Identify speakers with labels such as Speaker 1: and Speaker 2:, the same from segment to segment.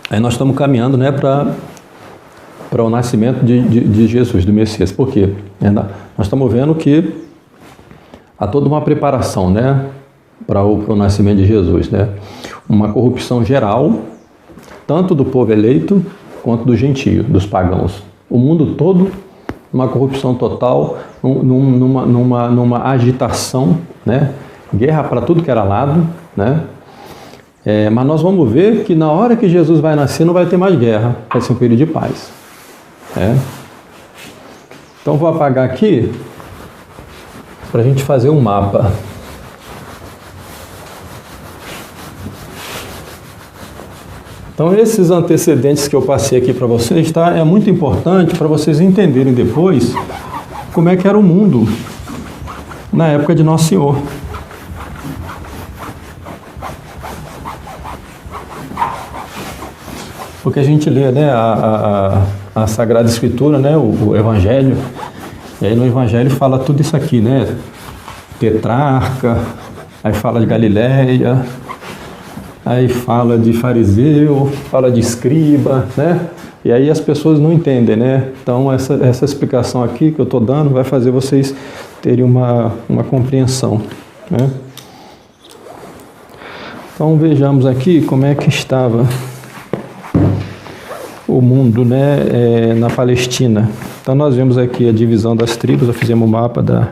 Speaker 1: Aí nós estamos caminhando, né, para o nascimento de Jesus, do Messias. Por quê? Nós estamos vendo que há toda uma preparação, né, para o nascimento de Jesus, né? Uma corrupção geral, tanto do povo eleito quanto do gentio, dos pagãos. O mundo todo, uma corrupção total, numa agitação, né? Guerra para tudo que era lado, né? Mas nós vamos ver que na hora que Jesus vai nascer não vai ter mais guerra, vai ser um período de paz. Então vou apagar aqui para a gente fazer um mapa. Então esses antecedentes que eu passei aqui para vocês, tá? É muito importante para vocês entenderem depois como é que era o mundo na época de Nosso Senhor. Porque a gente lê, né, a Sagrada Escritura, né, o Evangelho, e aí no Evangelho fala tudo isso aqui, né? Tetrarca, aí fala de Galileia, aí fala de fariseu, fala de escriba, né? E aí as pessoas não entendem, né? Então essa explicação aqui que eu estou dando vai fazer vocês terem uma compreensão, né? Então vejamos aqui como é que estava o mundo, né, na Palestina. Então nós vemos aqui a divisão das tribos, nós fizemos um mapa da...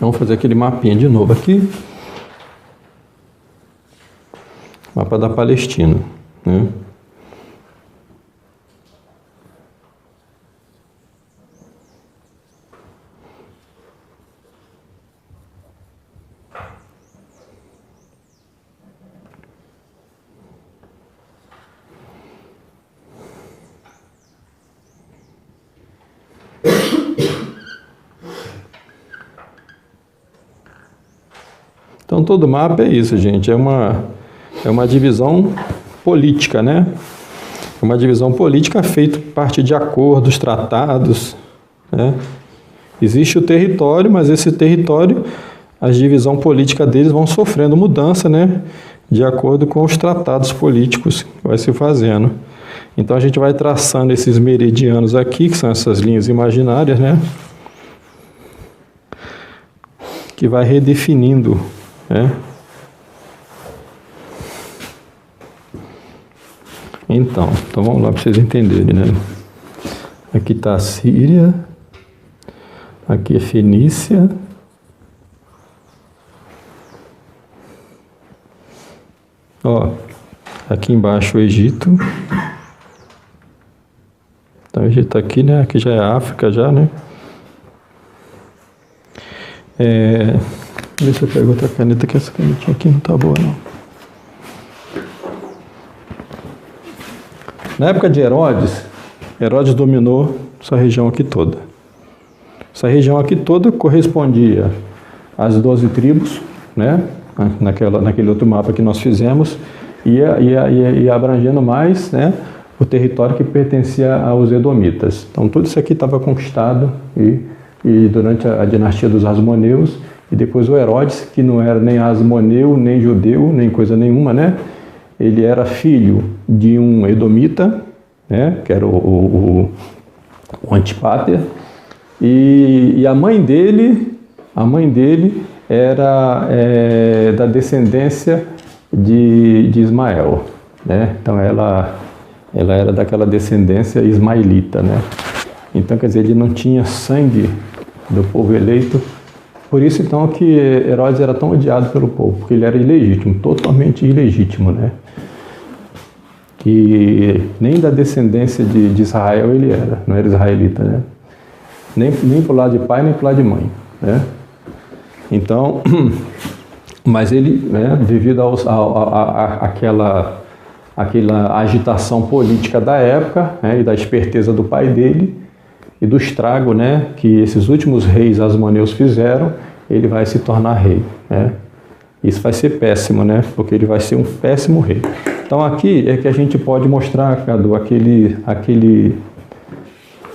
Speaker 1: Vamos fazer aquele mapinha de novo aqui. Mapa da Palestina, né? Então todo mapa é isso, gente, é uma divisão política, né? É uma divisão política feita a partir de acordos, tratados, né? Existe o território, mas esse território, a divisão política deles vão sofrendo mudança, né? De acordo com os tratados políticos que vai se fazendo. Então a gente vai traçando esses meridianos aqui, que são essas linhas imaginárias, né? Que vai redefinindo, né? Então vamos lá para vocês entenderem, né? Aqui está a Síria, aqui é Fenícia, ó, aqui embaixo o Egito. Então o Egito aqui, né? Aqui já é África já, né? Deixa eu ver se eu pego outra caneta, que essa canetinha aqui não tá boa, não. Na época de Herodes dominou essa região aqui toda. Essa região aqui toda correspondia às 12 tribos, né? Naquele outro mapa que nós fizemos, ia abrangendo mais, né? O território que pertencia aos edomitas. Então tudo isso aqui estava conquistado e durante a dinastia dos Asmoneus, e depois o Herodes, que não era nem asmoneu, nem judeu, nem coisa nenhuma, né? Ele era filho de um edomita, né? Que era o Antípater, e a mãe dele era da descendência de Ismael, né? Então ela era daquela descendência ismaelita, né? Então, quer dizer, ele não tinha sangue do povo eleito. Por isso, então, que Herodes era tão odiado pelo povo, porque ele era ilegítimo, totalmente ilegítimo, né? Que nem da descendência de Israel ele era, não era israelita, né? Nem pro lado de pai, nem pro lado de mãe, né? Então, mas ele, né, devido àquela agitação política da época, né, e da esperteza do pai dele, e do estrago, né, que esses últimos reis asmoneus fizeram, ele vai se tornar rei, né? Isso vai ser péssimo, né? Porque ele vai ser um péssimo rei. Então aqui é que a gente pode mostrar, Cadu,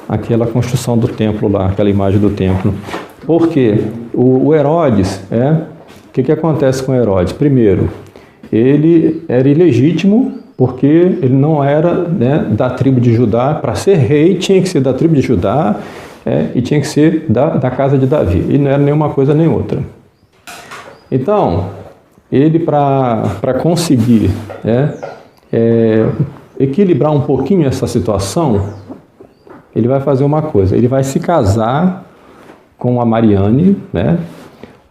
Speaker 1: aquela construção do templo lá, aquela imagem do templo. Porque o Herodes, o que acontece com Herodes? Primeiro, ele era ilegítimo, porque ele não era, né, da tribo de Judá. Para ser rei tinha que ser da tribo de Judá, e tinha que ser da casa de Davi. E não era nenhuma coisa nem outra. Então, ele para conseguir equilibrar um pouquinho essa situação, ele vai fazer uma coisa. Ele vai se casar com a Mariane, né?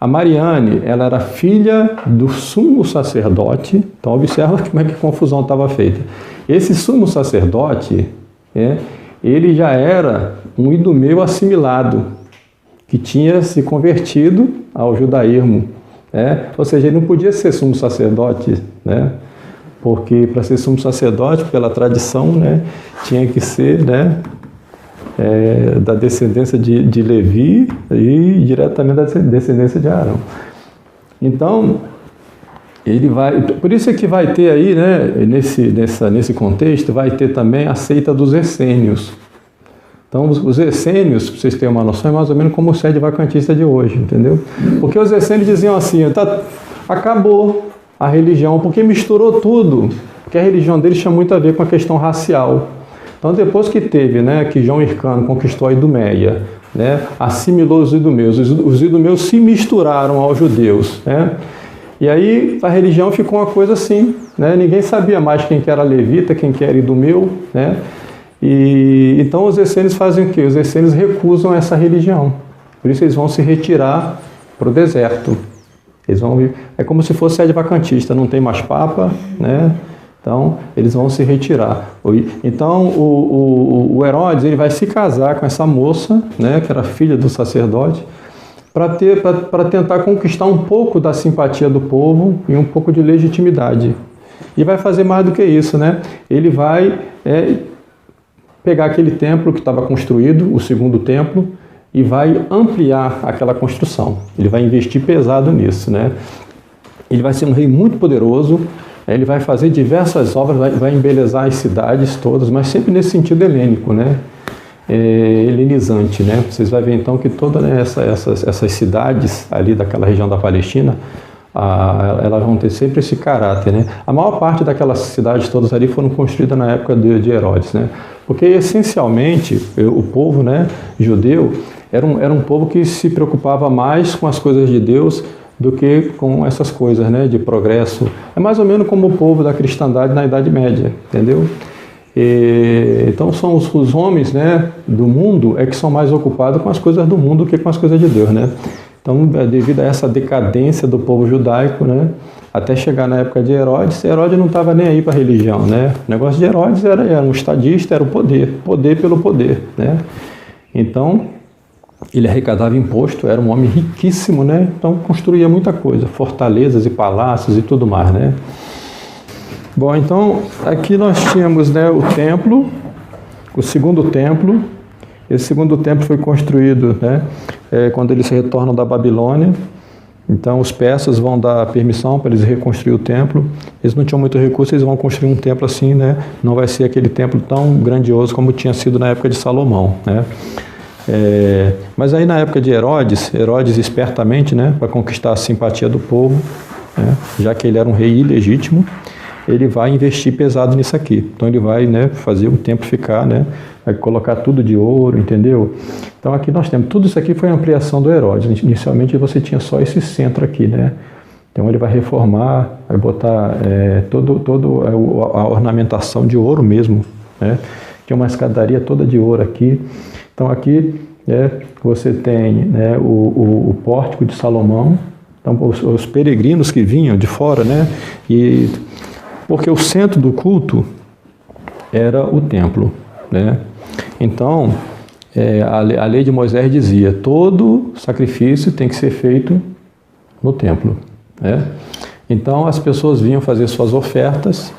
Speaker 1: A Mariane, ela era filha do sumo sacerdote. Então, observa como é que a confusão estava feita. Esse sumo sacerdote, ele já era um idumeu assimilado, que tinha se convertido ao judaísmo. Ou seja, ele não podia ser sumo sacerdote, né? Porque para ser sumo sacerdote, pela tradição, né, tinha que ser, né, da descendência de Levi e diretamente da descendência de Arão. Então, ele vai... Por isso é que vai ter aí, né, nesse contexto, vai ter também a seita dos essênios. Então, os essênios, para vocês terem uma noção, é mais ou menos como o sede vacantista de hoje, entendeu? Porque os essênios diziam assim, acabou a religião, porque misturou tudo, porque a religião deles tinha muito a ver com a questão racial. Então, depois que teve, né, que João Hircano conquistou a Idumeia, né, assimilou os idumeus, os idumeus se misturaram aos judeus, né, e aí a religião ficou uma coisa assim, né, ninguém sabia mais quem que era levita, quem que era idumeu, né, e então os essênios fazem o quê? Os essênios recusam essa religião, por isso eles vão se retirar para o deserto. Eles vão, é como se fosse sede vacantista, não tem mais papa, né? Então, eles vão se retirar. Então, o Herodes, ele vai se casar com essa moça, né, que era filha do sacerdote, para tentar conquistar um pouco da simpatia do povo e um pouco de legitimidade. E vai fazer mais do que isso, né? Ele vai pegar aquele templo que estava construído, o segundo templo, e vai ampliar aquela construção. Ele vai investir pesado nisso, né? Ele vai ser um rei muito poderoso. Ele vai fazer diversas obras, vai embelezar as cidades todas, mas sempre nesse sentido helênico, né? Helenizante, né? Vocês vão ver então que todas, né, essas cidades ali daquela região da Palestina, elas vão ter sempre esse caráter, né? A maior parte daquelas cidades todas ali foram construídas na época de Herodes, né? Porque essencialmente o povo, né, judeu era um povo que se preocupava mais com as coisas de Deus do que com essas coisas, né, de progresso. É mais ou menos como o povo da cristandade na Idade Média, entendeu? Então são os homens, né, do mundo que são mais ocupados com as coisas do mundo do que com as coisas de Deus, né? Então, devido a essa decadência do povo judaico, né, até chegar na época de Herodes não estava nem aí para a religião, né? O negócio de Herodes era um estadista, era o poder pelo poder, né? Então, ele arrecadava imposto, era um homem riquíssimo, né? Então construía muita coisa, fortalezas e palácios e tudo mais, né? Bom, então aqui nós tínhamos, né, o templo, o segundo templo. Esse segundo templo foi construído, né, quando eles retornam da Babilônia. Então os persas vão dar permissão para eles reconstruir o templo. Eles não tinham muito recurso, eles vão construir um templo assim, né? Não vai ser aquele templo tão grandioso como tinha sido na época de Salomão, né? Mas aí na época de Herodes espertamente, né, para conquistar a simpatia do povo, né, já que ele era um rei ilegítimo, ele vai investir pesado nisso aqui. Então ele vai, né, fazer o templo ficar, né, vai colocar tudo de ouro, entendeu? Então aqui nós temos, tudo isso aqui foi a ampliação do Herodes. Inicialmente você tinha só esse centro aqui, né? Então ele vai reformar, vai botar todo a ornamentação de ouro mesmo, né? Que é uma escadaria toda de ouro aqui. Então aqui você tem, né, o pórtico de Salomão. Então os peregrinos que vinham de fora, né? Porque o centro do culto era o templo, né? Então a lei de Moisés dizia: todo sacrifício tem que ser feito no templo, né? Então as pessoas vinham fazer suas ofertas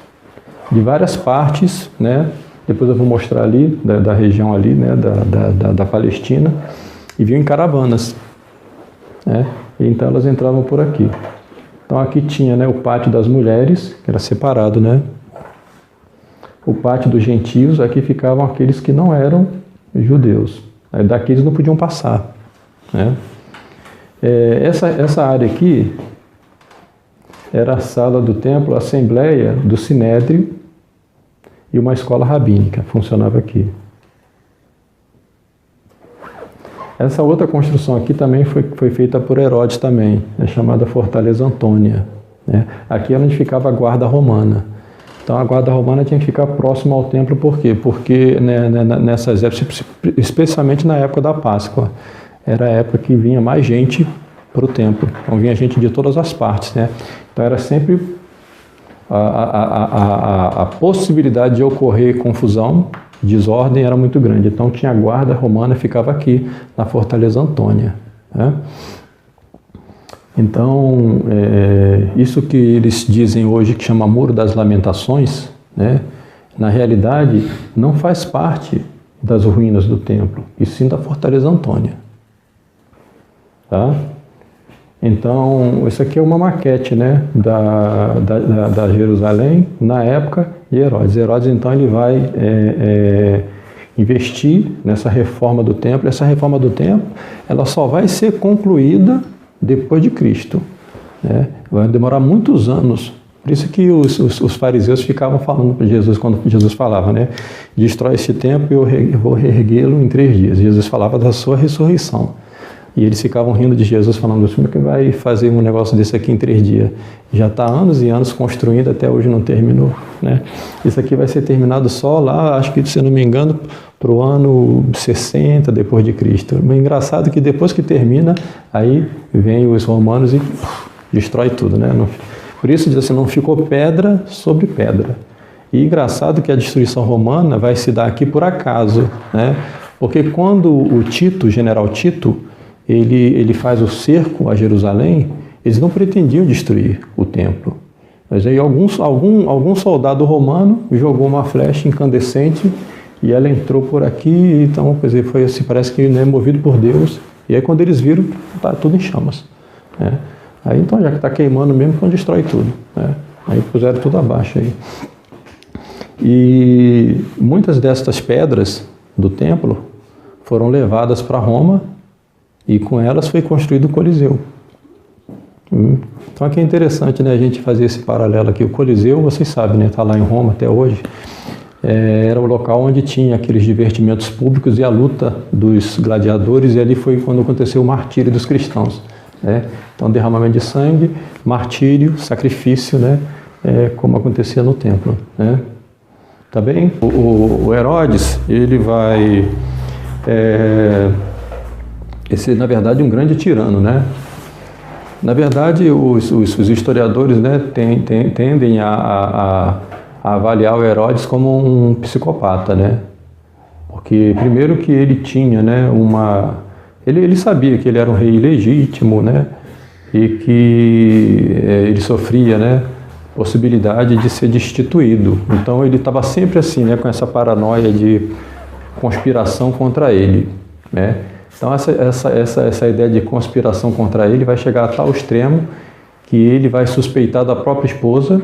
Speaker 1: de várias partes, né? Depois eu vou mostrar ali, da região ali, né, da Palestina, e vinham em caravanas, né? Então elas entravam por aqui. Então aqui tinha, né, o pátio das mulheres, que era separado, né? O pátio dos gentios, aqui ficavam aqueles que não eram judeus. Aí daqui eles não podiam passar, né? Essa área aqui era a sala do templo, a assembleia do Sinédrio e uma escola rabínica, funcionava aqui. Essa outra construção aqui também foi feita por Herodes também, é chamada Fortaleza Antônia, né? Aqui é onde ficava a guarda romana. Então a guarda romana tinha que ficar próxima ao templo, por quê? Porque nessas épocas, especialmente na época da Páscoa, era a época que vinha mais gente para o templo, então vinha gente de todas as partes, né? Então era sempre a possibilidade de ocorrer confusão, desordem era muito grande. Então tinha a guarda romana, ficava aqui na Fortaleza Antônia, né? Então, isso que eles dizem hoje que chama Muro das Lamentações, né, na realidade não faz parte das ruínas do templo, e sim da Fortaleza Antônia. Tá? Então, isso aqui é uma maquete, né, da Jerusalém na época de Herodes. Herodes, então, ele vai investir nessa reforma do templo. Essa reforma do templo, ela só vai ser concluída depois de Cristo, né? Vai demorar muitos anos. Por isso que os fariseus ficavam falando para Jesus, quando Jesus falava, né? Destrói esse templo e eu vou reerguê-lo em 3 dias. Jesus falava da sua ressurreição. E eles ficavam rindo de Jesus, falando assim: como é que vai fazer um negócio desse aqui em 3 dias? Já está anos e anos construindo, até hoje não terminou, né? Isso aqui vai ser terminado só lá, acho que, se eu não me engano, para o ano 60 depois de Cristo. O engraçado é que depois que termina, aí vem os romanos e destrói tudo, né? Por isso diz assim, não ficou pedra sobre pedra. E engraçado que a destruição romana vai se dar aqui por acaso, né? Porque quando o Tito, o general Tito, ele faz o cerco a Jerusalém, eles não pretendiam destruir o templo. Mas aí algum soldado romano jogou uma flecha incandescente e ela entrou por aqui, então, quer dizer, foi assim, parece que, né, movido por Deus. E aí quando eles viram, está tudo em chamas, né? Aí então, já que está queimando mesmo, então destrói tudo, né? Aí puseram tudo abaixo aí. E muitas destas pedras do templo foram levadas para Roma e com elas foi construído o Coliseu. Então aqui é interessante, né, a gente fazer esse paralelo aqui. O Coliseu, vocês sabem, né, está lá em Roma até hoje. Era o local onde tinha aqueles divertimentos públicos e a luta dos gladiadores, e ali foi quando aconteceu o martírio dos cristãos, né? Então, derramamento de sangue, martírio, sacrifício, né? Como acontecia no templo, né? Tá bem? O Herodes, ele vai... esse, na verdade, um grande tirano, né? Na verdade, os historiadores, né, tendem a avaliar o Herodes como um psicopata, né? Porque primeiro que ele tinha, né, ele sabia que ele era um rei ilegítimo, né? E que ele sofria, né, possibilidade de ser destituído. Então ele estava sempre assim, né, com essa paranoia de conspiração contra ele, né? Então essa ideia de conspiração contra ele vai chegar a tal extremo que ele vai suspeitar da própria esposa,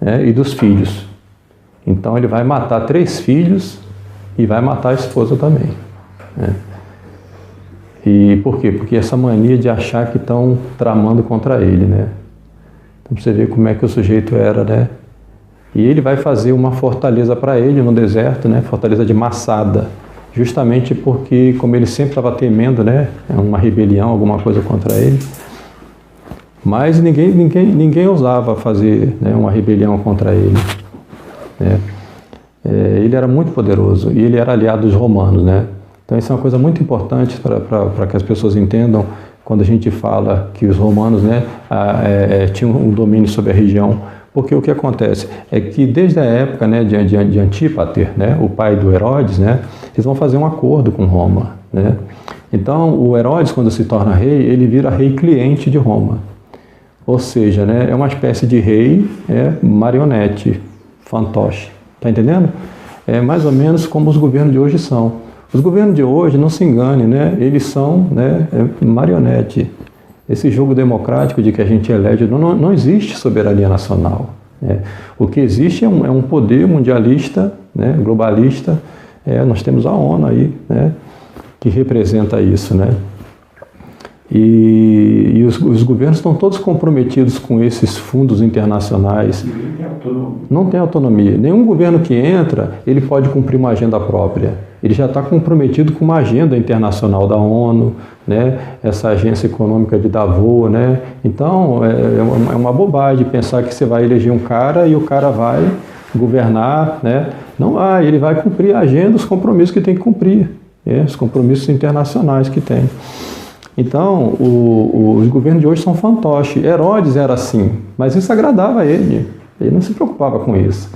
Speaker 1: né, e dos filhos. Então ele vai matar 3 filhos e vai matar a esposa também, né? E por quê? Porque essa mania de achar que estão tramando contra ele, né? Então você vê como é que o sujeito era, né? E ele vai fazer uma fortaleza para ele no deserto, né? Fortaleza de Massada, justamente porque, como ele sempre estava temendo, né, uma rebelião, alguma coisa contra ele, mas ninguém ousava fazer, né, uma rebelião contra ele, né? Ele era muito poderoso e ele era aliado dos romanos, né? Então isso é uma coisa muito importante para que as pessoas entendam quando a gente fala que os romanos, né, tinham um domínio sobre a região. Porque o que acontece é que desde a época, né, de Antípater, né, o pai do Herodes, né, eles vão fazer um acordo com Roma, né? Então o Herodes, quando se torna rei, ele vira rei cliente de Roma. Ou seja, né, é uma espécie de rei marionete, fantoche. Está entendendo? É mais ou menos como os governos de hoje são. Os governos de hoje, não se engane, né, eles são, né, marionete. Esse jogo democrático de que a gente elege, não existe soberania nacional, né? O que existe é um poder mundialista, né, globalista, Nós temos a ONU aí, né, que representa isso, né? E os governos estão todos comprometidos com esses fundos internacionais. Não tem autonomia. Nenhum governo que entra, ele pode cumprir uma agenda própria. Ele já está comprometido com uma agenda internacional da ONU, né? Essa agência econômica de Davos, né? Então, é uma bobagem pensar que você vai eleger um cara e o cara vai governar, né? Não vai, ele vai cumprir a agenda, os compromissos que tem que cumprir, os compromissos internacionais que tem. Então, os governos de hoje são fantoches. Herodes era assim, mas isso agradava a ele. Ele não se preocupava com isso.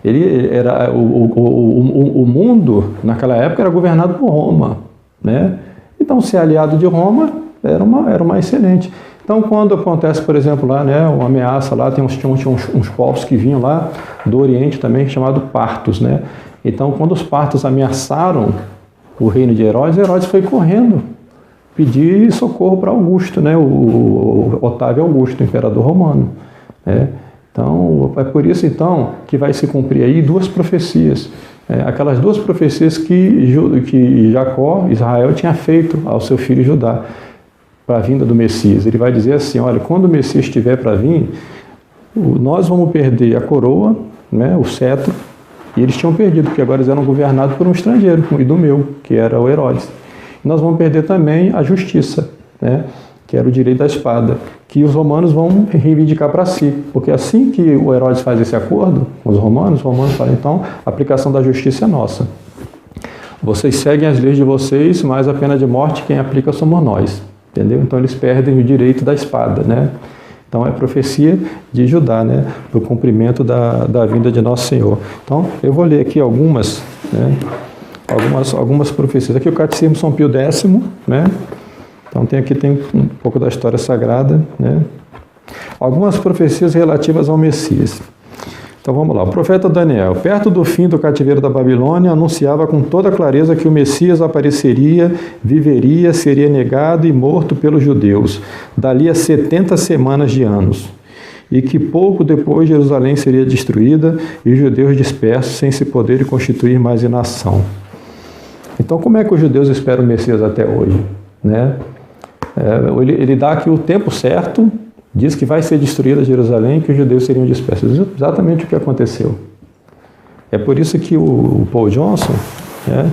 Speaker 1: Ele era, o mundo, naquela época, era governado por Roma, né? Então, ser aliado de Roma era uma excelente. Então, quando acontece, por exemplo, lá, né, uma ameaça lá, tinha uns povos que vinham lá do Oriente também, chamado partos, né? Então, quando os partos ameaçaram o reino de Herodes, Herodes foi correndo pedir socorro para Augusto, né? O Otávio Augusto, o imperador romano, né? Então, é por isso, então, que vai se cumprir aí duas profecias. Aquelas duas profecias que Jacó, Israel, tinha feito ao seu filho Judá, para a vinda do Messias. Ele vai dizer assim, olha, quando o Messias estiver para vir, nós vamos perder a coroa, né, o cetro, e eles tinham perdido, porque agora eles eram governados por um estrangeiro, um idumeu, que era o Herodes. Nós vamos perder também a justiça, né, que era o direito da espada, que os romanos vão reivindicar para si, porque assim que o Herodes faz esse acordo com os romanos falam, então, a aplicação da justiça é nossa. Vocês seguem as leis de vocês, mas a pena de morte quem aplica somos nós, entendeu? Então eles perdem o direito da espada, né? Então é profecia de Judá, né, para o cumprimento da vinda de Nosso Senhor. Então eu vou ler aqui algumas, né, algumas profecias. Aqui o Catecismo São Pio X, né? Então tem um pouco da história sagrada, né? Algumas profecias relativas ao Messias. Então vamos lá. O profeta Daniel, perto do fim do cativeiro da Babilônia, anunciava com toda clareza que o Messias apareceria, viveria, seria negado e morto pelos judeus, dali a 70 semanas de anos, e que pouco depois Jerusalém seria destruída e os judeus dispersos sem se poderem constituir mais em nação. Então como é que os judeus esperam o Messias até hoje, né? Ele dá aqui o tempo certo, diz que vai ser destruída Jerusalém e que os judeus seriam dispersos. Exatamente o que aconteceu. É por isso que o Paul Johnson, né,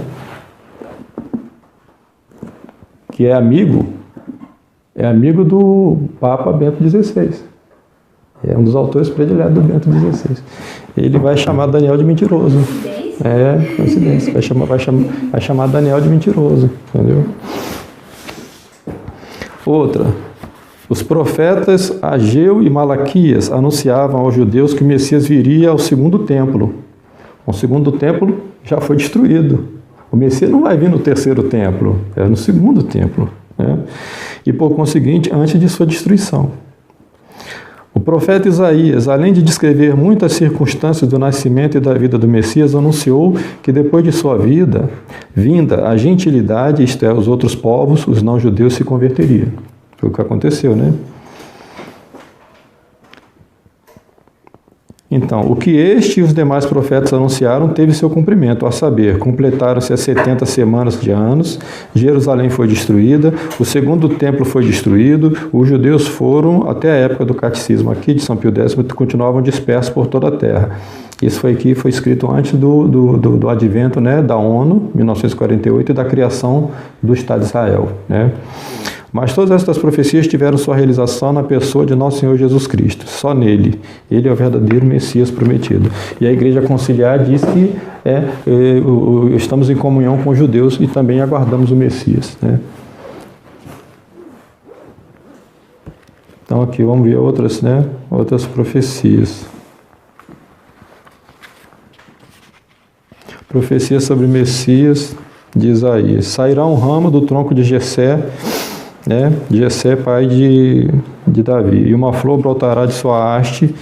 Speaker 1: que é amigo do Papa Bento XVI. É um dos autores prediletos do Bento XVI. Ele vai chamar Daniel de mentiroso. Coincidência. Vai chamar Daniel de mentiroso. Entendeu? Outra. Os profetas Ageu e Malaquias anunciavam aos judeus que o Messias viria ao segundo templo. O segundo templo já foi destruído. O Messias não vai vir no terceiro templo, é no segundo templo, né? E por conseguinte, antes de sua destruição. O profeta Isaías, além de descrever muitas circunstâncias do nascimento e da vida do Messias, anunciou que depois de sua vinda, a gentilidade, isto é, os outros povos, os não-judeus, se converteriam. Foi o que aconteceu, né? Então, o que este e os demais profetas anunciaram teve seu cumprimento, a saber, completaram-se as 70 semanas de anos, Jerusalém foi destruída, o segundo templo foi destruído, os judeus foram, até a época do catecismo aqui de São Pio X, continuavam dispersos por toda a terra. Isso foi escrito antes do advento, né, da ONU, 1948, e da criação do Estado de Israel, né? Mas todas estas profecias tiveram sua realização na pessoa de Nosso Senhor Jesus Cristo, só nele. Ele é o verdadeiro Messias prometido. E a Igreja Conciliar diz que estamos em comunhão com os judeus e também aguardamos o Messias, né? Então aqui vamos ver outras profecias. Profecia sobre o Messias de Isaías. Sairá um ramo do tronco de Jessé, né? Jessé, pai de Davi, e uma flor brotará de sua haste,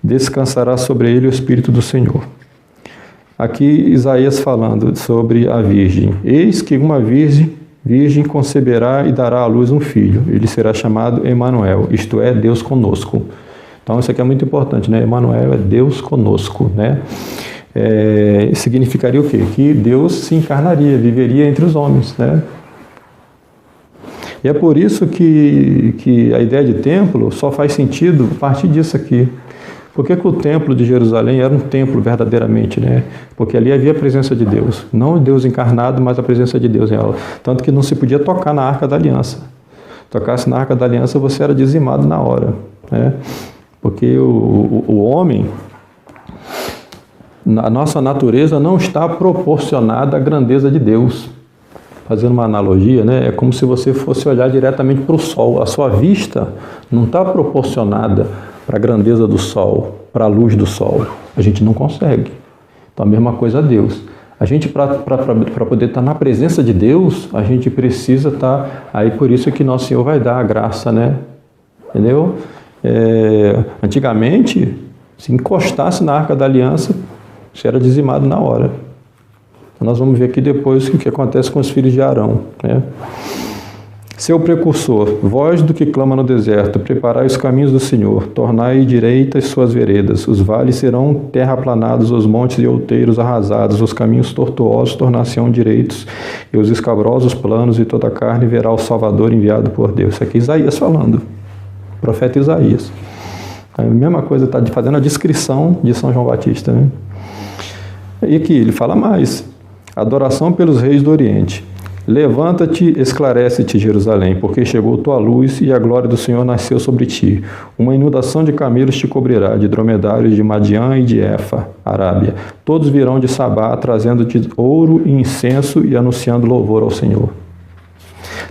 Speaker 1: descansará sobre ele o Espírito do Senhor. Aqui Isaías falando sobre a virgem. Eis que uma virgem conceberá e dará à luz um filho. Ele será chamado Emanuel, isto é, Deus conosco. Então isso aqui é muito importante, né? Emanuel é Deus conosco, né? significaria o quê? Que Deus se encarnaria, viveria entre os homens, né? E é por isso que a ideia de templo só faz sentido a partir disso aqui. Por que o templo de Jerusalém era um templo verdadeiramente, né? Porque ali havia a presença de Deus. Não o Deus encarnado, mas a presença de Deus nela. Tanto que não se podia tocar na Arca da Aliança. Tocasse na Arca da Aliança, você era dizimado na hora, né? Porque o homem, a nossa natureza não está proporcionada à grandeza de Deus. Fazendo uma analogia, né? É como se você fosse olhar diretamente para o sol. A sua vista não está proporcionada para a grandeza do sol, para a luz do sol. A gente não consegue. Então a mesma coisa a Deus. A gente, para poder estar na presença de Deus, a gente precisa estar... Aí por isso que Nosso Senhor vai dar a graça, né? Entendeu? Antigamente, se encostasse na Arca da Aliança, você era dizimado na hora. Então, nós vamos ver aqui depois o que acontece com os filhos de Arão, né? Seu precursor, voz do que clama no deserto, preparai os caminhos do Senhor, tornai direitas suas veredas, os vales serão terraplanados, os montes e outeiros arrasados, os caminhos tortuosos tornar-se-ão direitos, e os escabrosos planos, e toda a carne verá o Salvador enviado por Deus. Isso aqui é Isaías falando, o profeta Isaías. A mesma coisa, está fazendo a descrição de São João Batista, né? E aqui ele fala mais, adoração pelos reis do Oriente. Levanta-te, esclarece-te, Jerusalém, porque chegou tua luz e a glória do Senhor nasceu sobre ti. Uma inundação de camelos te cobrirá, de dromedários de Madiã e de Efa, Arábia. Todos virão de Sabá, trazendo-te ouro e incenso e anunciando louvor ao Senhor.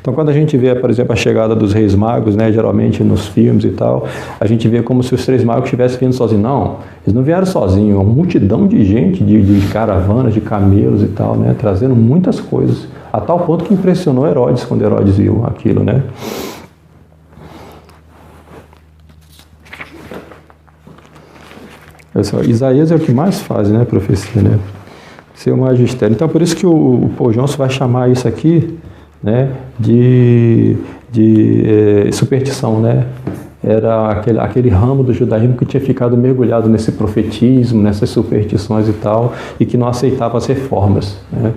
Speaker 1: Então, quando a gente vê, por exemplo, a chegada dos reis magos, né, geralmente nos filmes e tal, a gente vê como se os três magos estivessem vindo sozinhos. Não, eles não vieram sozinhos, uma multidão de gente, de caravanas, de camelos e tal, né, trazendo muitas coisas, a tal ponto que impressionou Herodes quando Herodes viu aquilo, né. Isaías é o que mais faz, né, profecia, né, seu magistério. Então, por isso que o Paul Johnson vai chamar isso aqui, né, de superstição, né? Era aquele ramo do judaísmo que tinha ficado mergulhado nesse profetismo, nessas superstições e tal, e que não aceitava as reformas, né?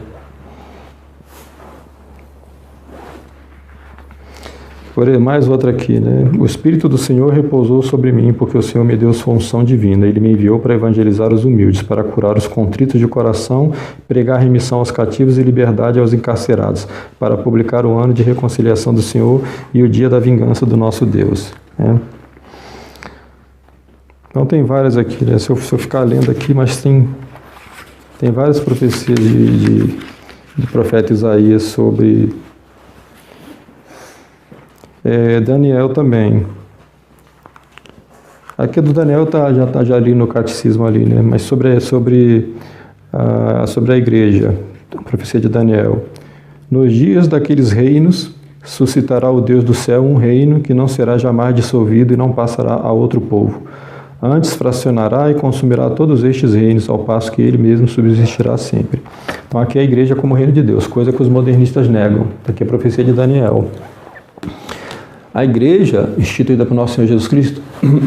Speaker 1: Mais outra aqui, né? O Espírito do Senhor repousou sobre mim, porque o Senhor me deu sua unção divina. Ele me enviou para evangelizar os humildes, para curar os contritos de coração, pregar remissão aos cativos e liberdade aos encarcerados, para publicar o ano de reconciliação do Senhor e o dia da vingança do nosso Deus, né? Então tem várias aqui, né? Se eu ficar lendo aqui, mas tem várias profecias de profeta Isaías sobre... Daniel também. Aqui do Daniel já está ali no catecismo ali, né? Mas sobre a igreja, a profecia de Daniel. Nos dias daqueles reinos suscitará o Deus do céu um reino que não será jamais dissolvido e não passará a outro povo. Antes fracionará e consumirá todos estes reinos, ao passo que ele mesmo subsistirá sempre. Então aqui é a igreja como reino de Deus, coisa que os modernistas negam. Aqui é a profecia de Daniel. A igreja, instituída por nosso Senhor Jesus Cristo,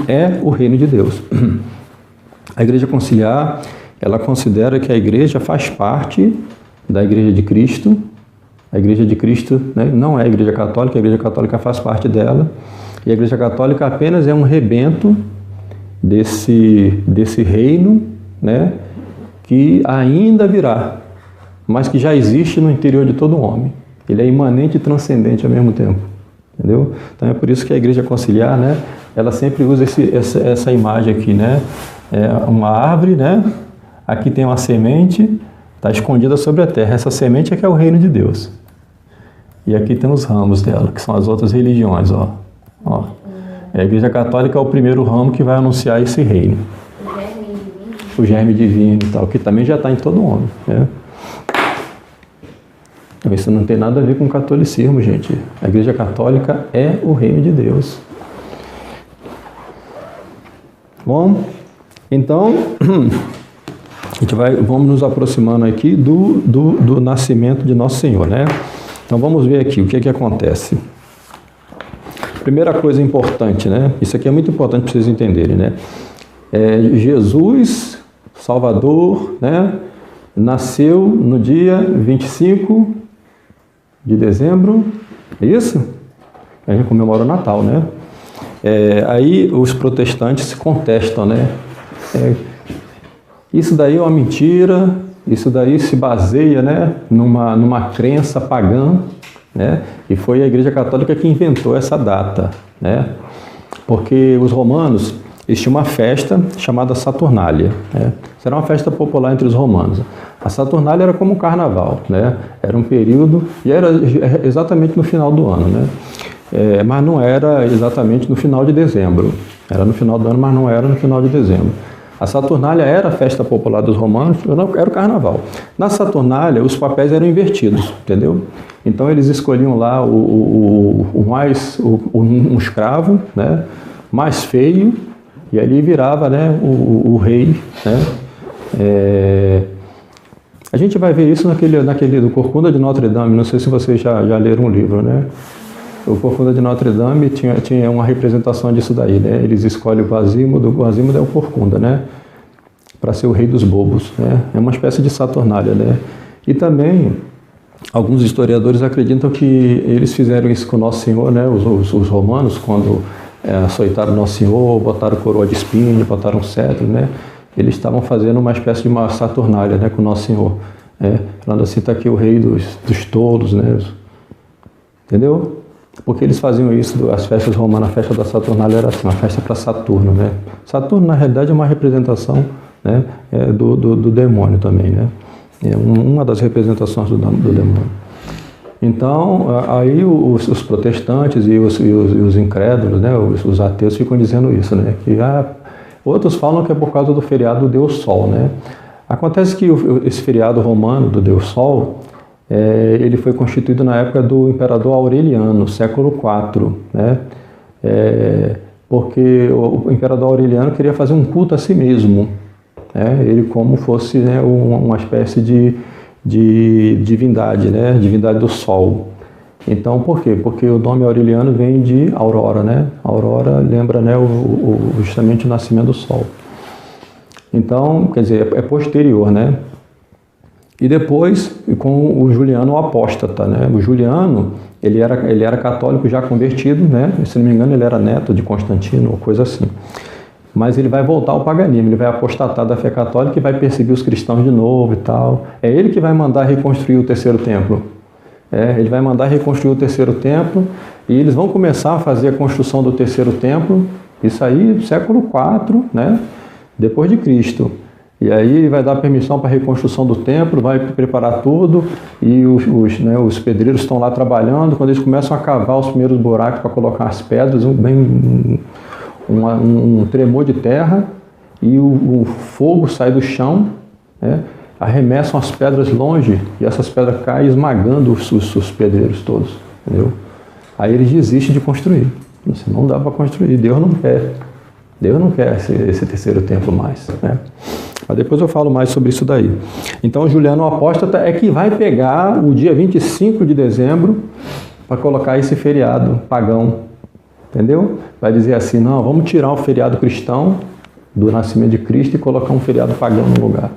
Speaker 1: é o reino de Deus. A igreja conciliar, ela considera que a igreja faz parte da igreja de Cristo. A igreja de Cristo, né, não é a igreja católica faz parte dela. E a igreja católica apenas é um rebento desse reino, né, que ainda virá, mas que já existe no interior de todo homem. Ele é imanente e transcendente ao mesmo tempo. Entendeu? Então é por isso que a igreja conciliar, né, ela sempre usa essa imagem aqui, né? É uma árvore, né? Aqui tem uma semente, está escondida sobre a terra. Essa semente é que é o reino de Deus. E aqui tem os ramos dela, que são as outras religiões, ó. A igreja católica é o primeiro ramo que vai anunciar esse reino. O germe divino e tal, que também já está em todo homem, né? Isso não tem nada a ver com o catolicismo, gente. A igreja católica é o reino de Deus. Bom, então, vamos nos aproximando aqui do nascimento de Nosso Senhor, né? Então vamos ver aqui o que é que acontece. Primeira coisa importante, né? Isso aqui é muito importante para vocês entenderem, né? Jesus Salvador, né, nasceu no dia 25 de dezembro, é isso? A gente comemora o Natal, né? Aí os protestantes contestam, né? Isso daí é uma mentira, isso daí se baseia, né, numa crença pagã, né? E foi a Igreja Católica que inventou essa data, né? Porque os romanos, eles tinham uma festa chamada Saturnália, né? Isso era uma festa popular entre os romanos. A Saturnália era como um carnaval, né? Era um período, e era exatamente no final do ano, né? Mas não era exatamente no final de dezembro. Era no final do ano, mas não era no final de dezembro. A Saturnália era a festa popular dos romanos, era o carnaval. Na Saturnália, os papéis eram invertidos, entendeu? Então eles escolhiam lá um escravo, né, mais feio, e ali virava, né, o rei, né? A gente vai ver isso naquele do Corcunda de Notre Dame. Não sei se vocês já leram um livro, né? O Corcunda de Notre Dame tinha uma representação disso daí, né? Eles escolhem o Quasimodo é o Corcunda, né? Para ser o rei dos bobos, né? É uma espécie de Saturnália, né? E também alguns historiadores acreditam que eles fizeram isso com o Nosso Senhor, né? Os romanos, quando açoitaram o Nosso Senhor, botaram coroa de espinho, botaram cetro, né? Eles estavam fazendo uma espécie de uma Saturnália, né, com o Nosso Senhor. Falando assim, está aqui o rei dos touros, né? Entendeu? Porque eles faziam isso, as festas romanas, a festa da Saturnália era assim, uma festa para Saturno, né? Saturno, na realidade, é uma representação, né, do demônio também, né? É uma das representações do demônio. Então, aí os protestantes e os incrédulos, né, os ateus ficam dizendo isso, né? Que outros falam que é por causa do feriado do Deus Sol, né? Acontece que esse feriado romano do Deus Sol, ele foi constituído na época do imperador Aureliano, século IV, né? Porque o imperador Aureliano queria fazer um culto a si mesmo, né? Ele como fosse, né, uma espécie de divindade, né? Divindade do Sol. Então, por quê? Porque o nome Aureliano vem de Aurora, né? Aurora lembra, né, justamente o nascimento do Sol. Então, quer dizer, é posterior, né? E depois, com o Juliano o Apóstata, né? O Juliano, ele era católico já convertido, né? Se não me engano, ele era neto de Constantino, ou coisa assim. Mas ele vai voltar ao paganismo, ele vai apostatar da fé católica e vai perseguir os cristãos de novo e tal. É ele que vai mandar reconstruir o terceiro templo. Ele vai mandar reconstruir o terceiro templo e eles vão começar a fazer a construção do terceiro templo, isso aí, século IV, né? Depois de Cristo. E aí vai dar permissão para a reconstrução do templo, vai preparar tudo e os pedreiros estão lá trabalhando. Quando eles começam a cavar os primeiros buracos para colocar as pedras, vem um tremor de terra e o fogo sai do chão, né? Arremessam as pedras longe e essas pedras caem esmagando os pedreiros todos, entendeu? Aí eles desistem de construir. Assim, não dá para construir, Deus não quer. Deus não quer esse terceiro templo mais, né? Mas depois eu falo mais sobre isso daí. Então o Juliano o Apóstata é que vai pegar o dia 25 de dezembro para colocar esse feriado pagão, entendeu? Vai dizer assim, não, vamos tirar o feriado cristão do nascimento de Cristo e colocar um feriado pagão no lugar.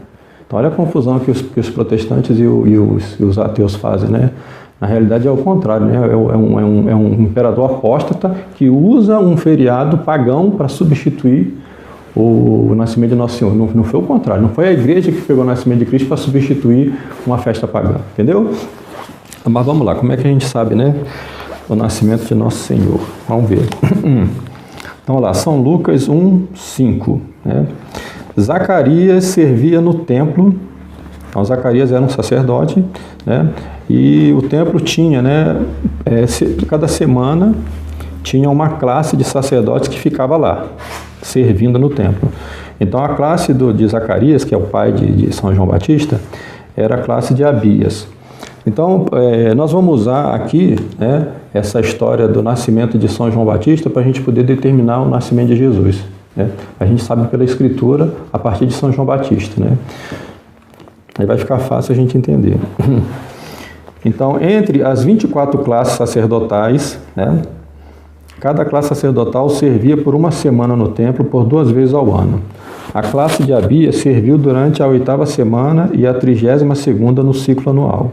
Speaker 1: Então olha a confusão que os protestantes e os ateus fazem, né? Na realidade é o contrário, né? É um imperador apóstata que usa um feriado pagão para substituir o nascimento de Nosso Senhor. Não foi o contrário, não foi a igreja que pegou o nascimento de Cristo para substituir uma festa pagã, entendeu? Mas vamos lá, como é que a gente sabe, né? O nascimento de Nosso Senhor. Vamos ver. Então olha lá, São Lucas 1:5, né? Zacarias servia no templo. Então, Zacarias era um sacerdote, né? E o templo tinha, né? Cada semana tinha uma classe de sacerdotes que ficava lá, servindo no templo. Então a classe de Zacarias, que é o pai de São João Batista, era a classe de Abias. Então nós vamos usar aqui, né, essa história do nascimento de São João Batista para a gente poder determinar o nascimento de Jesus, né? A gente sabe pela Escritura a partir de São João Batista, né? Aí vai ficar fácil a gente entender. Então, entre as 24 classes sacerdotais, né, cada classe sacerdotal servia por uma semana no templo por 2 vezes ao ano. A classe de Abias serviu durante a 8ª semana e a 32ª no ciclo anual.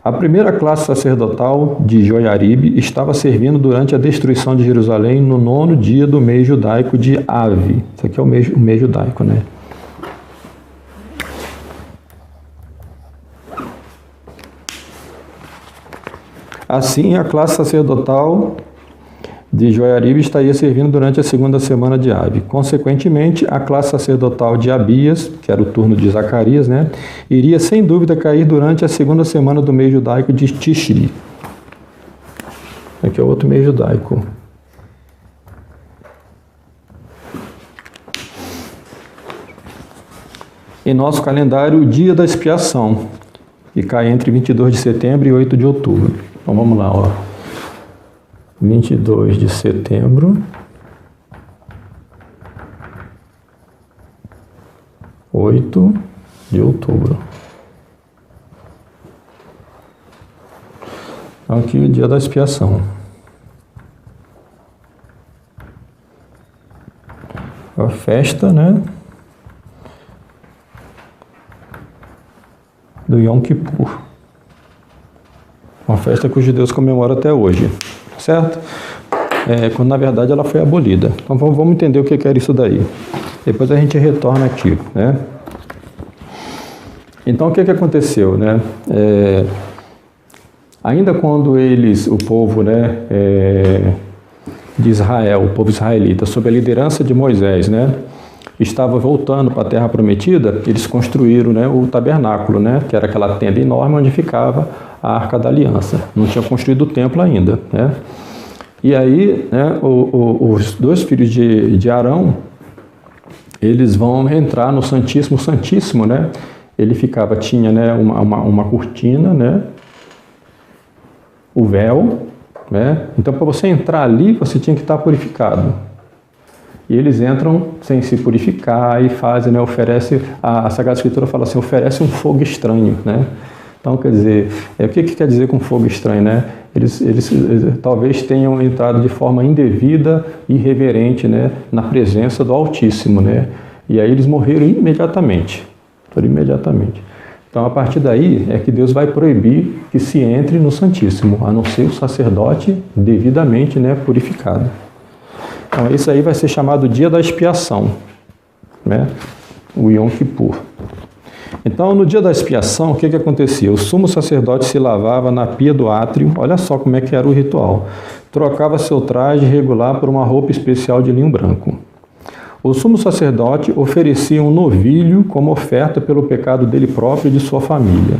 Speaker 1: A primeira classe sacerdotal de Joiaribe estava servindo durante a destruição de Jerusalém no 9º dia do mês judaico de Ave. Isso aqui é o mês judaico, né? Assim, a classe sacerdotal de Joiaribe estaria servindo durante a 2ª semana de Ave. Consequentemente, a classe sacerdotal de Abias, que era o turno de Zacarias, né, iria sem dúvida cair durante a 2ª semana do mês judaico de Tishri. Aqui é outro mês judaico. Em nosso calendário, o dia da expiação, que cai entre 22 de setembro e 8 de outubro. Então vamos lá, ó. 22 de setembro, 8 de outubro. Então, aqui o dia da expiação. A festa, né, do Yom Kippur. Uma festa que os judeus comemoram até hoje. Certo? Quando na verdade ela foi abolida. Então vamos entender o que era isso daí. Depois a gente retorna aqui, né? Então o que aconteceu, né? Ainda quando o povo, né, de Israel, o povo israelita, sob a liderança de Moisés, né, estava voltando para a Terra Prometida, eles construíram, né, o tabernáculo, né, que era aquela tenda enorme onde ficava a Arca da Aliança. Não tinha construído o templo ainda, né? E aí, né, os 2 filhos de Arão, eles vão entrar no Santíssimo Santíssimo, né? Ele tinha, né, uma cortina, né? O véu, né? Então, para você entrar ali, você tinha que estar purificado. E eles entram sem se purificar e fazem, né, a Sagrada Escritura fala assim, oferece um fogo estranho, né? Então, quer dizer, o que quer dizer com fogo estranho, né? Eles talvez tenham entrado de forma indevida e irreverente, né, na presença do Altíssimo, né? E aí eles morreram imediatamente. Então, a partir daí é que Deus vai proibir que se entre no Santíssimo, a não ser o sacerdote devidamente, né, purificado. Então, isso aí vai ser chamado Dia da Expiação, né? O Yom Kippur. Então, no dia da expiação, o que acontecia? O sumo sacerdote se lavava na pia do átrio, olha só como é que era o ritual. Trocava seu traje regular por uma roupa especial de linho branco. O sumo sacerdote oferecia um novilho como oferta pelo pecado dele próprio e de sua família.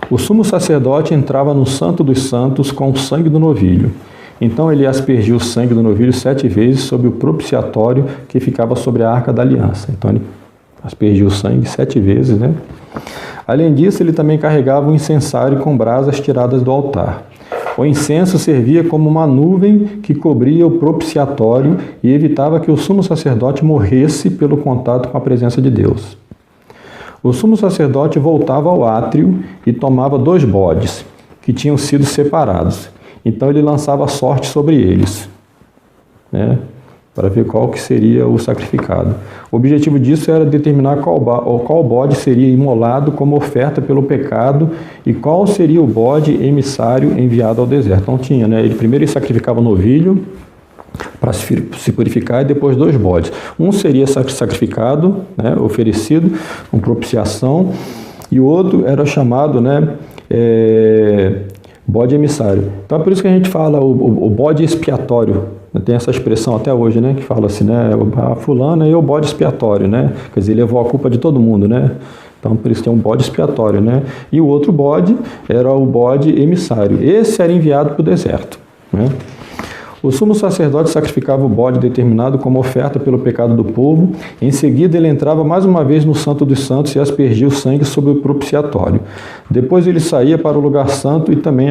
Speaker 1: O sumo sacerdote entrava no Santo dos Santos com o sangue do novilho. Então ele aspergia o sangue do novilho 7 vezes sobre o propiciatório que ficava sobre a Arca da Aliança. Então ele aspergia o sangue 7 vezes, né? Além disso, ele também carregava um incensário com brasas tiradas do altar. O incenso servia como uma nuvem que cobria o propiciatório e evitava que o sumo sacerdote morresse pelo contato com a presença de Deus. O sumo sacerdote voltava ao átrio e tomava 2 bodes, que tinham sido separados. Então ele lançava sorte sobre eles, né, para ver qual que seria o sacrificado. O objetivo disso era determinar qual bode seria imolado como oferta pelo pecado e qual seria o bode emissário enviado ao deserto. Então tinha, né, ele primeiro sacrificava o novilho para se purificar e depois 2 bodes. Um seria sacrificado, né, oferecido, com propiciação, e o outro era chamado, né, bode emissário. Então é por isso que a gente fala o bode expiatório. Tem essa expressão até hoje, né, que fala assim, né, a fulana é o bode expiatório, né? Quer dizer, levou a culpa de todo mundo, né? Então por isso tem um bode expiatório, né? E o outro bode era o bode emissário. Esse era enviado para o deserto, né? O sumo sacerdote sacrificava o bode determinado como oferta pelo pecado do povo. Em seguida, ele entrava mais uma vez no Santo dos Santos e aspergia o sangue sobre o propiciatório. Depois ele saía para o lugar santo e também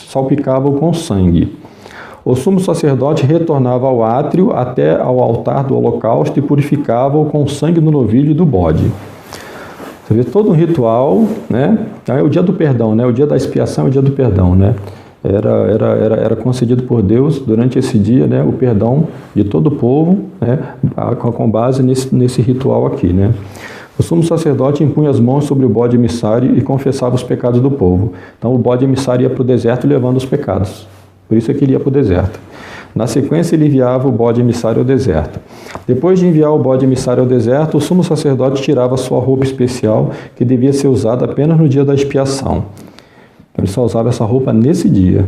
Speaker 1: salpicava-o com sangue. O sumo sacerdote retornava ao átrio até ao altar do holocausto e purificava-o com o sangue do novilho e do bode. Você vê todo um ritual, né? É o dia do perdão, né? O dia da expiação é o dia do perdão, né? era concedido por Deus durante esse dia, né, o perdão de todo o povo, né, com base nesse ritual aqui, né. O sumo sacerdote impunha as mãos sobre o bode emissário e confessava os pecados do povo. Então o bode emissário ia para o deserto levando os pecados. Por isso é que ele ia para o deserto. Na sequência, ele enviava o bode emissário ao deserto. Depois de enviar o bode emissário ao deserto, o sumo sacerdote tirava sua roupa especial, que devia ser usada apenas no dia da expiação. Ele só usava essa roupa nesse dia.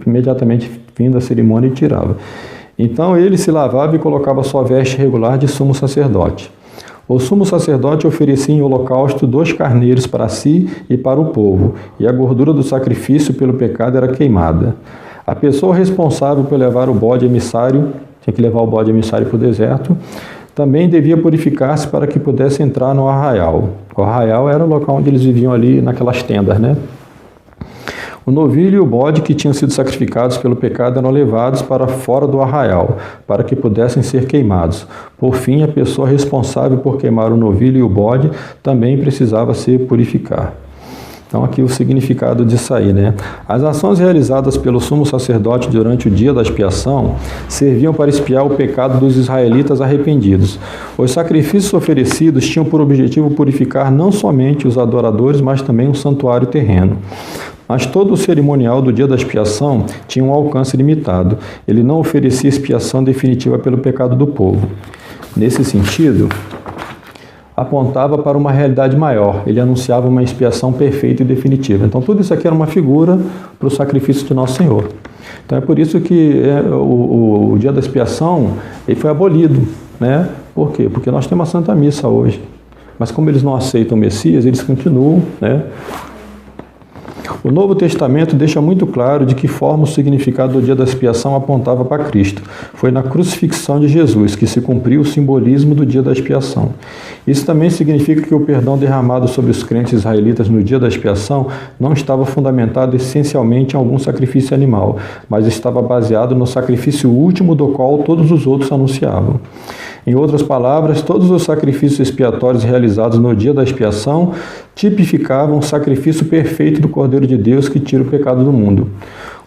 Speaker 1: Imediatamente, fim da cerimônia, ele tirava. Então, ele se lavava e colocava sua veste regular de sumo sacerdote. O sumo sacerdote oferecia em holocausto 2 carneiros para si e para o povo, e a gordura do sacrifício pelo pecado era queimada. A pessoa responsável por levar o bode emissário, tinha que levar o bode emissário para o deserto, também devia purificar-se para que pudesse entrar no arraial. O arraial era o local onde eles viviam ali, naquelas tendas, né? O novilho e o bode que tinham sido sacrificados pelo pecado eram levados para fora do arraial, para que pudessem ser queimados. Por fim, a pessoa responsável por queimar o novilho e o bode também precisava se purificar. Então aqui o significado disso aí, né? As ações realizadas pelo sumo sacerdote durante o dia da expiação serviam para expiar o pecado dos israelitas arrependidos. Os sacrifícios oferecidos tinham por objetivo purificar não somente os adoradores, mas também o santuário terreno. Mas todo o cerimonial do dia da expiação tinha um alcance limitado. Ele não oferecia expiação definitiva pelo pecado do povo. Nesse sentido, apontava para uma realidade maior. Ele anunciava uma expiação perfeita e definitiva. Então, tudo isso aqui era uma figura para o sacrifício de Nosso Senhor. Então, é por isso que o dia da expiação ele foi abolido, né? Por quê? Porque nós temos a Santa Missa hoje. Mas como eles não aceitam o Messias, eles continuam, né? O Novo Testamento deixa muito claro de que forma o significado do dia da expiação apontava para Cristo. Foi na crucifixão de Jesus que se cumpriu o simbolismo do dia da expiação. Isso também significa que o perdão derramado sobre os crentes israelitas no dia da expiação não estava fundamentado essencialmente em algum sacrifício animal, mas estava baseado no sacrifício último do qual todos os outros anunciavam. Em outras palavras, todos os sacrifícios expiatórios realizados no dia da expiação tipificavam o sacrifício perfeito do Cordeiro de Deus que tira o pecado do mundo.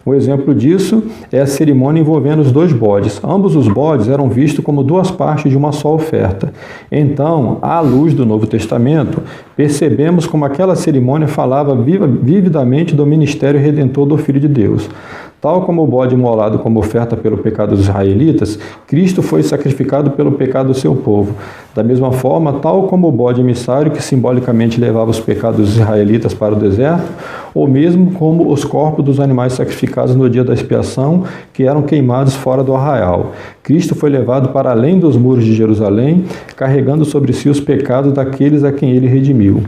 Speaker 1: Um exemplo disso é a cerimônia envolvendo os 2 bodes. Ambos os bodes eram vistos como 2 partes de uma só oferta. Então, à luz do Novo Testamento, percebemos como aquela cerimônia falava vividamente do ministério redentor do Filho de Deus. Tal como o bode imolado como oferta pelo pecado dos israelitas, Cristo foi sacrificado pelo pecado do seu povo. Da mesma forma, tal como o bode emissário que simbolicamente levava os pecados dos israelitas para o deserto, ou mesmo como os corpos dos animais sacrificados no dia da expiação, que eram queimados fora do arraial. Cristo foi levado para além dos muros de Jerusalém, carregando sobre si os pecados daqueles a quem ele redimiu.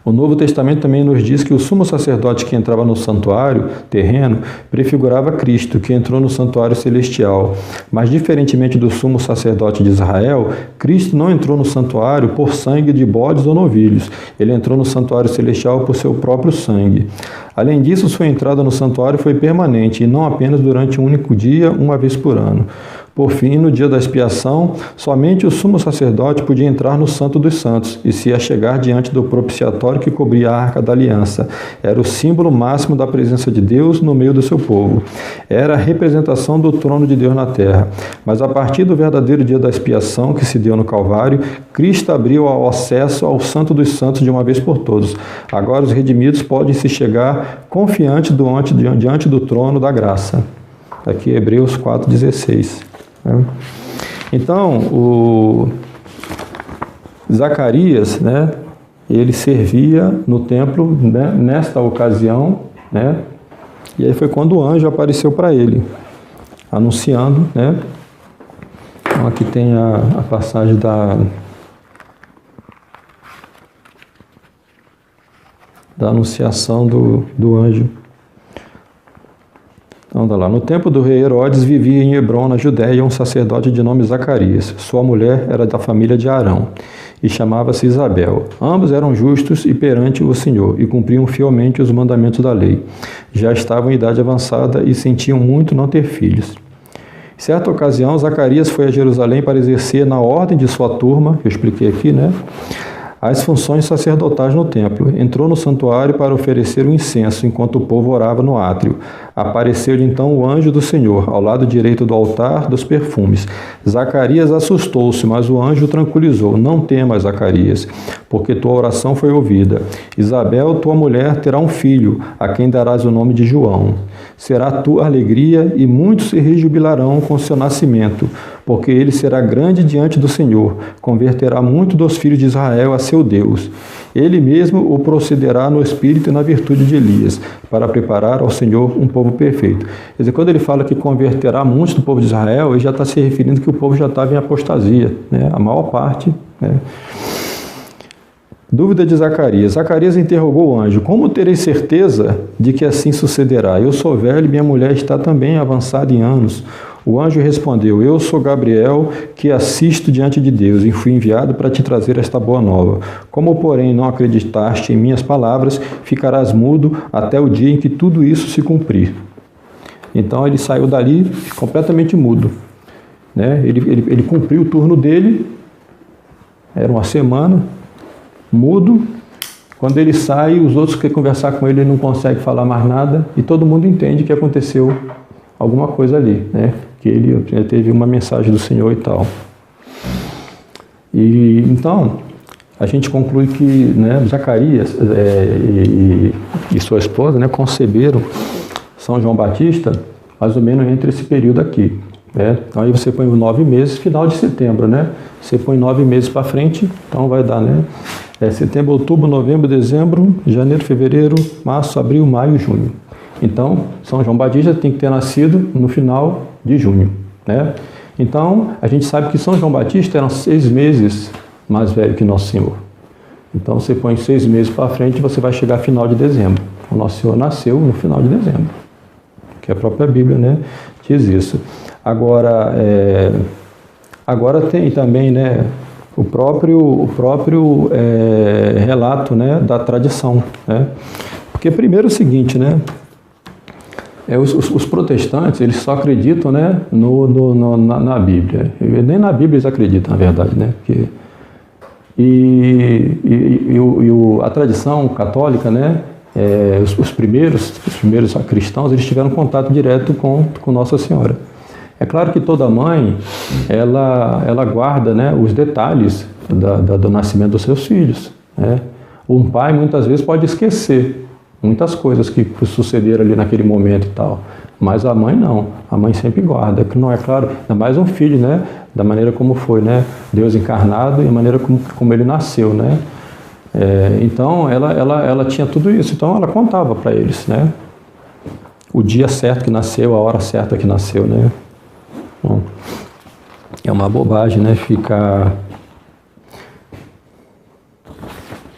Speaker 1: O Novo Testamento também nos diz que o sumo sacerdote que entrava no santuário terreno prefigurava Cristo, que entrou no santuário celestial. Mas, diferentemente do sumo sacerdote de Israel, Cristo não entrou no santuário por sangue de bodes ou novilhos. Ele entrou no santuário celestial por seu próprio sangue. Além disso, sua entrada no santuário foi permanente e não apenas durante um único dia, uma vez por ano. Por fim, no dia da expiação, somente o sumo sacerdote podia entrar no Santo dos Santos e se achegar diante do propiciatório que cobria a Arca da Aliança. Era o símbolo máximo da presença de Deus no meio do seu povo. Era a representação do trono de Deus na terra. Mas a partir do verdadeiro dia da expiação que se deu no Calvário, Cristo abriu o acesso ao Santo dos Santos de uma vez por todos. Agora os redimidos podem se chegar confiantes diante do trono da graça. Aqui Hebreus 4,16. Então, o Zacarias, né, ele servia no templo, né, nesta ocasião, né, e aí foi quando o anjo apareceu para ele, anunciando, né. Então aqui tem a passagem da anunciação do anjo. Então, tá lá. No tempo do rei Herodes, vivia em Hebrom, na Judéia, um sacerdote de nome Zacarias. Sua mulher era da família de Arão e chamava-se Isabel. Ambos eram justos e perante o Senhor e cumpriam fielmente os mandamentos da lei. Já estavam em idade avançada e sentiam muito não ter filhos. Em certa ocasião, Zacarias foi a Jerusalém para exercer na ordem de sua turma, que eu expliquei aqui, né, as funções sacerdotais no templo. Entrou no santuário para oferecer o incenso, enquanto o povo orava no átrio. Apareceu-lhe então o anjo do Senhor, ao lado direito do altar dos perfumes. Zacarias assustou-se, mas o anjo o tranquilizou. Não temas, Zacarias, porque tua oração foi ouvida. Isabel, tua mulher, terá um filho, a quem darás o nome de João. Será tua alegria e muitos se rejubilarão com seu nascimento, porque ele será grande diante do Senhor, converterá muito dos filhos de Israel a seu Deus. Ele mesmo o procederá no espírito e na virtude de Elias, para preparar ao Senhor um povo perfeito. Quer dizer, quando ele fala que converterá muitos do povo de Israel, ele já está se referindo que o povo já estava em apostasia, né? A maior parte, né? Dúvida de Zacarias. Zacarias interrogou o anjo: como terei certeza de que assim sucederá? Eu sou velho e minha mulher está também avançada em anos. O anjo respondeu: eu sou Gabriel, que assisto diante de Deus, e fui enviado para te trazer esta boa nova. Como, porém, não acreditaste em minhas palavras, ficarás mudo até o dia em que tudo isso se cumprir. Então ele saiu dali completamente mudo, né? Ele cumpriu o turno dele, era uma semana, mudo. Quando ele sai, os outros que querem conversar com ele, ele não consegue falar mais nada, e todo mundo entende que aconteceu alguma coisa ali, né? Que ele teve uma mensagem do Senhor e tal. E então a gente conclui que, né, Zacarias e sua esposa, né, conceberam São João Batista mais ou menos entre esse período aqui, né? Então aí você põe 9 meses, final de setembro, né? Você põe 9 meses para frente, então vai dar, né? Setembro, outubro, novembro, dezembro, janeiro, fevereiro, março, abril, maio, junho. Então, São João Batista tem que ter nascido no final de junho, né? Então, a gente sabe que São João Batista era 6 meses mais velho que Nosso Senhor. Então, você põe 6 meses para frente e você vai chegar ao final de dezembro. O Nosso Senhor nasceu no final de dezembro, que a própria Bíblia, né, diz isso. Agora tem também, né, o próprio relato, né, da tradição, né? Porque primeiro é o seguinte, né? Os protestantes, eles só acreditam, né, na Bíblia. Nem na Bíblia eles acreditam, na verdade, né? A tradição católica, né, os primeiros cristãos, eles tiveram contato direto com Nossa Senhora. É claro que toda mãe, ela guarda, né, os detalhes do nascimento dos seus filhos, né? Um pai, muitas vezes, pode esquecer muitas coisas que sucederam ali naquele momento e tal. Mas a mãe não. A mãe sempre guarda. Que não é claro, ainda mais um filho, né? Da maneira como foi, né? Deus encarnado e a maneira como ele nasceu, né? Então, ela tinha tudo isso. Então, ela contava para eles, né? O dia certo que nasceu, a hora certa que nasceu, né? Bom, é uma bobagem, né? Ficar